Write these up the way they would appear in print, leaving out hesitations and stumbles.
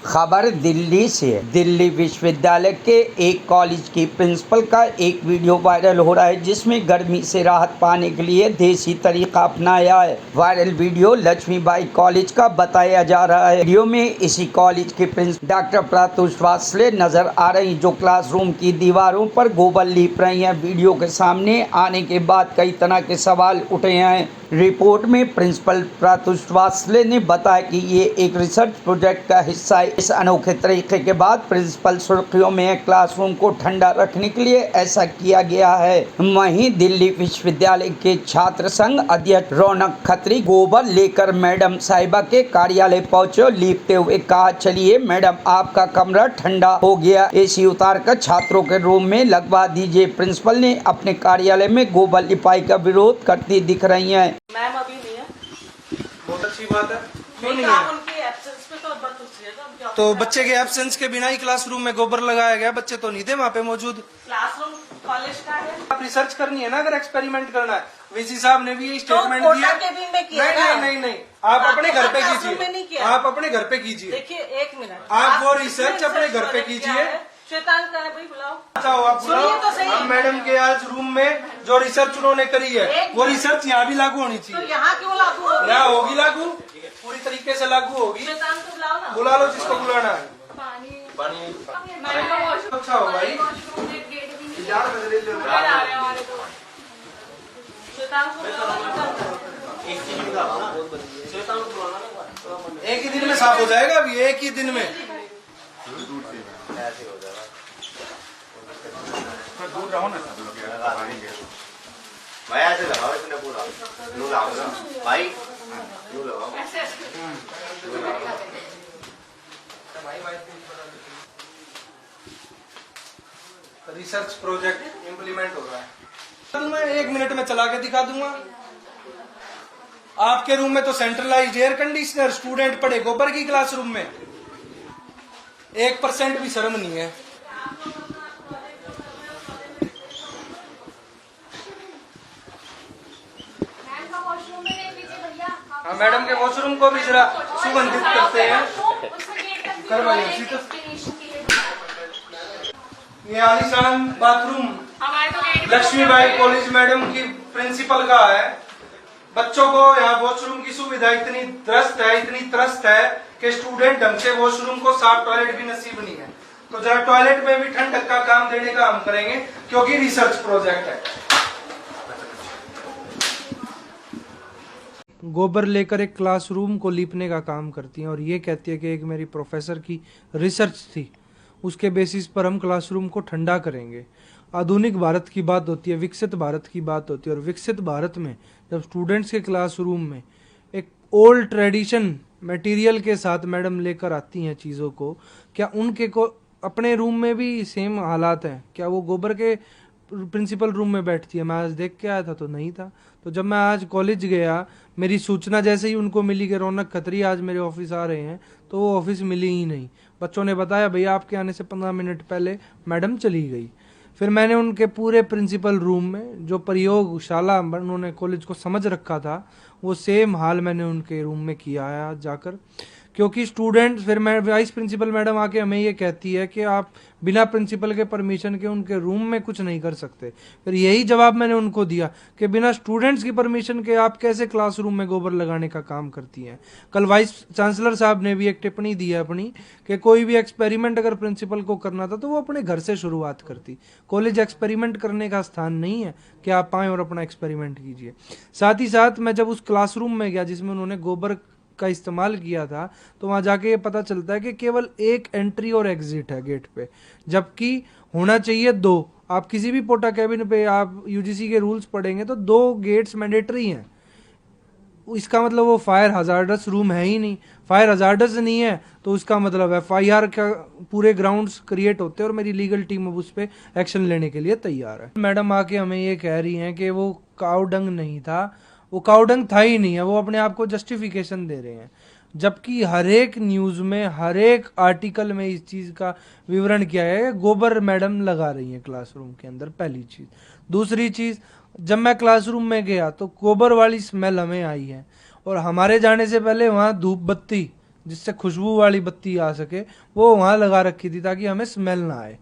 खबर दिल्ली से। दिल्ली विश्वविद्यालय के एक कॉलेज की प्रिंसिपल का एक वीडियो वायरल हो रहा है, जिसमें गर्मी से राहत पाने के लिए देसी तरीका अपनाया है। वायरल वीडियो लक्ष्मीबाई कॉलेज का बताया जा रहा है। वीडियो में इसी कॉलेज के प्रिंसिपल डॉक्टर प्रातुष वात्सल्य नजर आ रही, जो क्लासरूम की दीवारों पर गोबर लीप रही हैं। वीडियो के सामने आने के बाद कई तरह के सवाल उठे हैं। रिपोर्ट में प्रिंसिपल प्रातुष वात्सल्य ने बताया कि ये एक रिसर्च प्रोजेक्ट का हिस्सा है। इस अनोखे तरीके के बाद प्रिंसिपल सुर्खियों में क्लासरूम को ठंडा रखने के लिए ऐसा किया गया है। वहीं दिल्ली विश्वविद्यालय के छात्र संघ अध्यक्ष रौनक खत्री गोबर लेकर मैडम साहिबा के कार्यालय पहुंचे। लीपते हुए कहा, चलिए मैडम, आपका कमरा ठंडा हो गया, एसी उतार कर छात्रों के रूम में लगवा दीजिए। प्रिंसिपल ने अपने कार्यालय में गोबर लिपाई का विरोध करती दिख रही है। मैम अभी नहीं है। बहुत अच्छी बात है। क्यों नहीं काम है? उनकी एब्सेंस पे तो बात पूछिएगा। तो बच्चे के एब्सेंस के बिना ही क्लासरूम में गोबर लगाया गया, बच्चे तो नहीं थे वहाँ पे मौजूद। क्लासरूम कॉलेज का है। आप रिसर्च करनी है ना, अगर एक्सपेरिमेंट करना है। वीसी साहब ने भी स्टेटमेंट तो दिया। केबिन में किया नहीं ना? नहीं नहीं नहीं, आप अपने घर पे क्लासरूम में नहीं कीजिए, किया। आप अपने घर पे कीजिए। देखिए एक मिनट, आप वो रिसर्च अपने घर पे कीजिए। श्वेतांग का है भाई, बुलाओ। अच्छा हो, आप सुनिए तो सही। हम मैडम के आज रूम में जो रिसर्च उन्होंने करी है, वो रिसर्च यहाँ भी लागू होनी तो चाहिए। यहाँ क्यों लागू होगी? यहाँ होगी लागू, पूरी तरीके से लागू होगी। श्वेतांग को बुलाओ ना। बुला लो जिसको बुलाना है। अच्छा हो भाई। श्वेतांग को बुलाओ। एक ही दिन में साफ हो जाएगा, अभी एक ही दिन में। दूर रहो ना, मैं ऐसे लगाओ, इसने पूरा नू लगाओ ना भाई, नू लगाओ। रिसर्च प्रोजेक्ट इम्प्लीमेंट हो रहा है, तो मैं 1 मिनट में चला के दिखा दूंगा। आपके रूम में तो सेंट्रलाइज्ड एयर कंडीशनर, स्टूडेंट पढ़े गोबर की क्लासरूम में, 1% भी शर्म नहीं है। हाँ, मैडम के वॉशरूम को भी जरा सुगंधित करते हैं। करवाइए। ये आलीशान बाथरूम लक्ष्मीबाई कॉलेज मैडम की प्रिंसिपल का है। बच्चों को यहाँ वॉशरूम की सुविधा इतनी त्रस्त है कि स्टूडेंट ढंग से वॉशरूम को साफ टॉयलेट भी नसीब नहीं है। तो जरा टॉयलेट में भी ठंडक का काम देने का हम करेंगे, क्योंकि रिसर्च प्रोजेक्ट है। गोबर लेकर एक क्लासरूम को लीपने का काम करती हैं और ये कहती है कि एक मेरी प्रोफेसर की रिसर्च थी, उसके बेसिस पर हम क्लासरूम को ठंडा करेंगे। आधुनिक भारत की बात होती है, विकसित भारत की बात होती है, और विकसित भारत में जब स्टूडेंट्स के क्लासरूम में एक ओल्ड ट्रेडिशन मटेरियल के साथ मैडम लेकर आती हैं चीज़ों को, क्या उनके को अपने रूम में भी सेम हालात हैं? क्या वो गोबर के प्रिंसिपल रूम में बैठती है? मैं आज देख के आया था तो नहीं था। तो जब मैं आज कॉलेज गया, मेरी सूचना जैसे ही उनको मिली कि रौनक खत्री आज मेरे ऑफिस आ रहे हैं, तो वो ऑफिस मिली ही नहीं। बच्चों ने बताया, भैया आपके आने से 15 मिनट पहले मैडम चली गई। फिर मैंने उनके पूरे प्रिंसिपल रूम में जो प्रयोगशाला उन्होंने कॉलेज को समझ रखा था, वो सेम हाल मैंने उनके रूम में किया है आज जाकर। क्योंकि स्टूडेंट, फिर मैं वाइस प्रिंसिपल मैडम आके हमें ये कहती है कि आप बिना प्रिंसिपल के परमिशन के उनके रूम में कुछ नहीं कर सकते। फिर यही जवाब मैंने उनको दिया कि बिना स्टूडेंट्स की परमिशन के आप कैसे क्लासरूम में गोबर लगाने का काम करती हैं। कल वाइस चांसलर साहब ने भी एक टिप्पणी दी है अपनी कि कोई भी एक्सपेरिमेंट अगर प्रिंसिपल को करना था तो वो अपने घर से शुरुआत करती। कॉलेज एक्सपेरिमेंट करने का स्थान नहीं है कि आप आएँ और अपना एक्सपेरिमेंट कीजिए। साथ ही साथ मैं जब उस क्लासरूम में गया जिसमें उन्होंने गोबर का इस्तेमाल किया था, तो वहाँ जाके ये पता चलता है कि केवल एक एंट्री और एग्जिट है गेट पे, जबकि होना चाहिए 2। आप किसी भी पोटा कैबिन पे आप यूजीसी के रूल्स पढ़ेंगे तो 2 गेट्स मैंडेटरी हैं। इसका मतलब वो फायर हजार्डस रूम है ही नहीं। फायर हजार्डस नहीं है तो उसका मतलब FIR का पूरे ग्राउंड्स क्रिएट होते हैं और मेरी लीगल टीम अब उस पर एक्शन लेने के लिए तैयार है। मैडम आके हमें ये कह रही हैं कि वो काउडंग नहीं था, वो काउडंग था ही नहीं है, वो अपने आप को जस्टिफिकेशन दे रहे हैं। जबकि हर एक न्यूज़ में, हर एक आर्टिकल में इस चीज़ का विवरण किया है। गोबर मैडम लगा रही हैं क्लासरूम के अंदर, पहली चीज़। दूसरी चीज़, जब मैं क्लासरूम में गया तो गोबर वाली स्मेल हमें आई है और हमारे जाने से पहले वहाँ धूप बत्ती जिससे खुशबू वाली बत्ती आ सके वो वहाँ लगा रखी थी ताकि हमें स्मेल ना आए।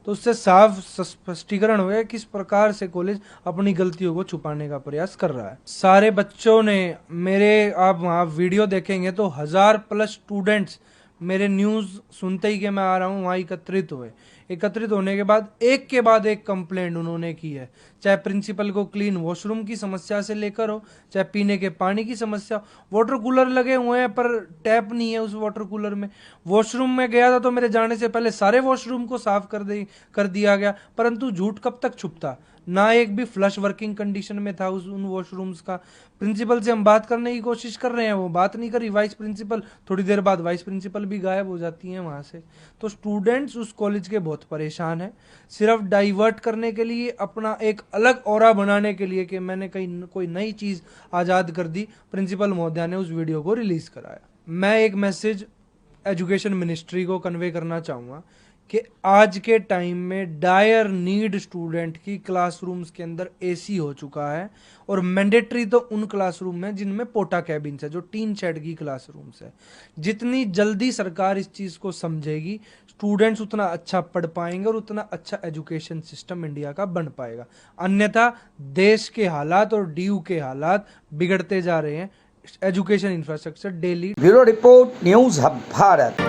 तो उससे साफ स्पष्टीकरण हो गया किस प्रकार से कॉलेज अपनी गलतियों को छुपाने का प्रयास कर रहा है। सारे बच्चों ने मेरे, आप वहाँ वीडियो देखेंगे तो 1000+ स्टूडेंट्स मेरे न्यूज़ सुनते ही कि मैं आ रहा हूँ वहाँ एकत्रित हुए। एकत्रित होने के बाद एक कंप्लेंट उन्होंने की है, चाहे प्रिंसिपल को क्लीन वॉशरूम की समस्या से लेकर हो, चाहे पीने के पानी की समस्या। वाटर कूलर लगे हुए हैं पर टैप नहीं है उस वाटर कूलर में। वॉशरूम में गया था तो मेरे जाने से पहले सारे वॉशरूम को साफ कर दिया गया, परंतु झूठ कब तक छुपता, ना एक भी फ्लश वर्किंग कंडीशन में था उन वॉशरूम्स का। प्रिंसिपल से हम बात करने की कोशिश कर रहे हैं, वो बात नहीं करी। वाइस प्रिंसिपल, थोड़ी देर बाद वाइस प्रिंसिपल भी गायब हो जाती हैं वहाँ से। तो स्टूडेंट्स उस कॉलेज के बहुत परेशान हैं, सिर्फ डाइवर्ट करने के लिए, अपना एक अलग ऑरा बनाने के लिए कि मैंने कहीं कोई नई चीज़ आज़ाद कर दी, प्रिंसिपल महोदया ने उस वीडियो को रिलीज़ कराया। मैं एक मैसेज एजुकेशन मिनिस्ट्री को कन्वे करना चाहूँगा कि आज के टाइम में डायर नीड स्टूडेंट की क्लासरूम्स के अंदर एसी हो चुका है, और मैंडेटरी तो उन क्लासरूम में जिनमें पोटा कैबिन्स है, जो टीन शेड की क्लासरूम्स है। जितनी जल्दी सरकार इस चीज़ को समझेगी, स्टूडेंट्स उतना अच्छा पढ़ पाएंगे और उतना अच्छा एजुकेशन सिस्टम इंडिया का बन पाएगा। अन्यथा देश के हालात और डीयू के हालात बिगड़ते जा रहे हैं। Education infrastructure daily. Bureau report, news hub Bharat.